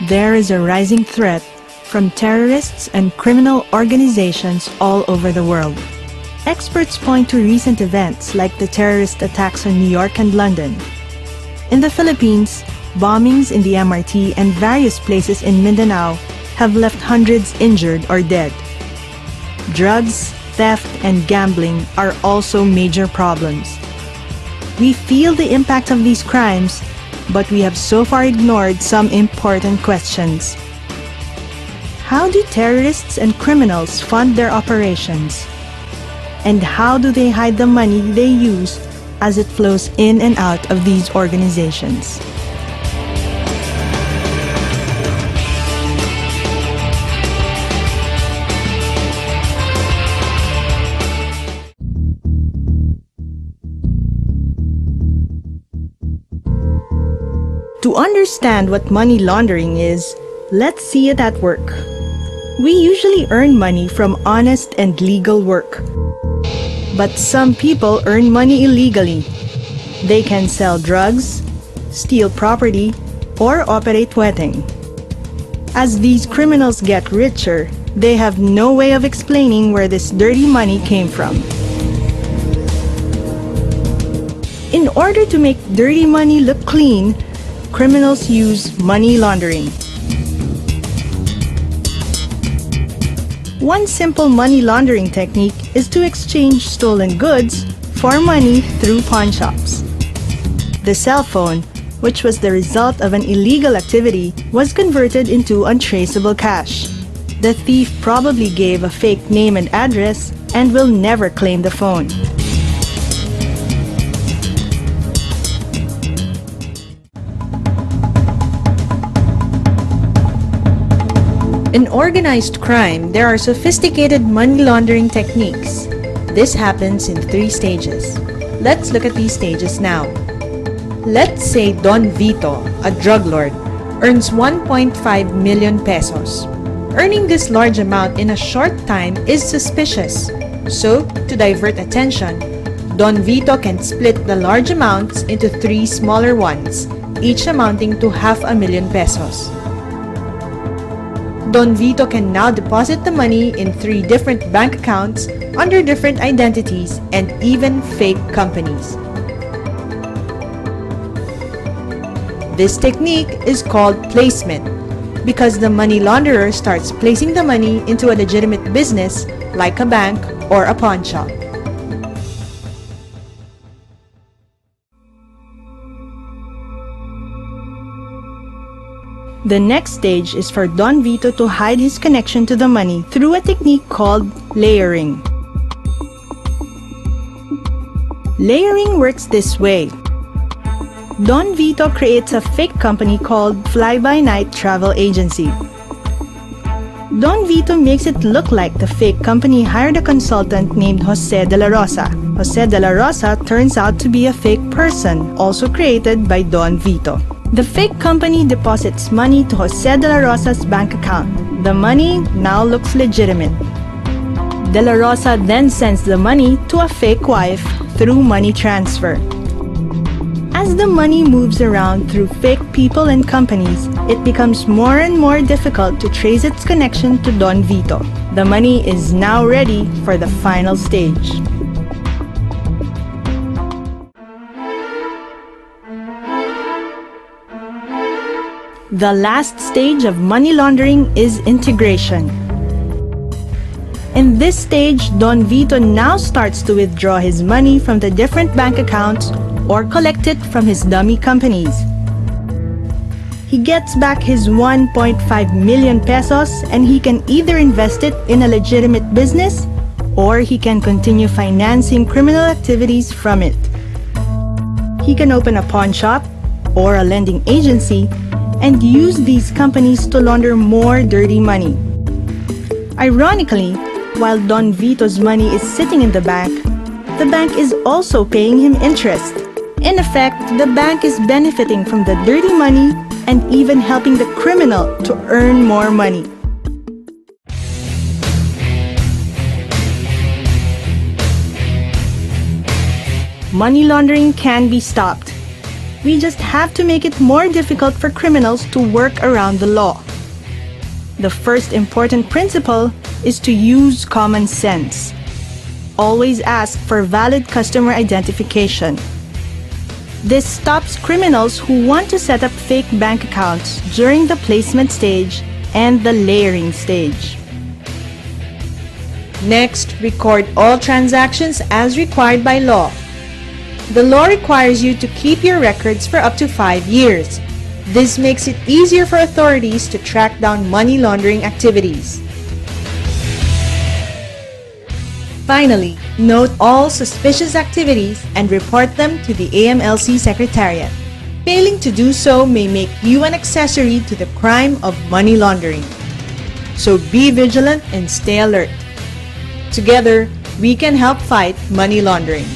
There is a rising threat from terrorists and criminal organizations all over the world. Experts point to recent events like the terrorist attacks on New York and London. In the Philippines, bombings in the MRT and various places in Mindanao have left hundreds injured or dead. Drugs, theft, and gambling are also major problems. We feel the impact of these crimes, but we have so far ignored some important questions. How do terrorists and criminals fund their operations? And how do they hide the money they use as it flows in and out of these organizations? To understand what money laundering is, let's see it at work. We usually earn money from honest and legal work. But some people earn money illegally. They can sell drugs, steal property, or operate wedding. As these criminals get richer, they have no way of explaining where this dirty money came from. In order to make dirty money look clean, criminals use money laundering. One simple money laundering technique is to exchange stolen goods for money through pawn shops. The cell phone, which was the result of an illegal activity, was converted into untraceable cash. The thief probably gave a fake name and address and will never claim the phone. In organized crime, there are sophisticated money laundering techniques. This happens in 3 stages. Let's look at these stages now. Let's say Don Vito, a drug lord, earns 1.5 million pesos. Earning this large amount in a short time is suspicious. So, to divert attention, Don Vito can split the large amounts into 3 smaller ones, each amounting to 500,000 pesos. Don Vito can now deposit the money in 3 different bank accounts under different identities and even fake companies. This technique is called placement because the money launderer starts placing the money into a legitimate business like a bank or a pawn shop. The next stage is for Don Vito to hide his connection to the money through a technique called layering. Layering works this way. Don Vito creates a fake company called Fly-by-Night Travel Agency. Don Vito makes it look like the fake company hired a consultant named Jose de la Rosa. Jose de la Rosa turns out to be a fake person, also created by Don Vito. The fake company deposits money to Jose de la Rosa's bank account. The money now looks legitimate. De la Rosa then sends the money to a fake wife through money transfer. As the money moves around through fake people and companies, it becomes more and more difficult to trace its connection to Don Vito. The money is now ready for the final stage. The last stage of money laundering is integration. In this stage, Don Vito now starts to withdraw his money from the different bank accounts or collect it from his dummy companies. He gets back his 1.5 million pesos and he can either invest it in a legitimate business or he can continue financing criminal activities from it. He can open a pawn shop or a lending agency and use these companies to launder more dirty money. Ironically, while Don Vito's money is sitting in the bank is also paying him interest. In effect, the bank is benefiting from the dirty money and even helping the criminal to earn more money. Money laundering can be stopped. We just have to make it more difficult for criminals to work around the law. The first important principle is to use common sense. Always ask for valid customer identification. This stops criminals who want to set up fake bank accounts during the placement stage and the layering stage. Next, record all transactions as required by law. The law requires you to keep your records for up to 5 years. This makes it easier for authorities to track down money laundering activities. Finally, note all suspicious activities and report them to the AMLC Secretariat. Failing to do so may make you an accessory to the crime of money laundering. So be vigilant and stay alert. Together, we can help fight money laundering.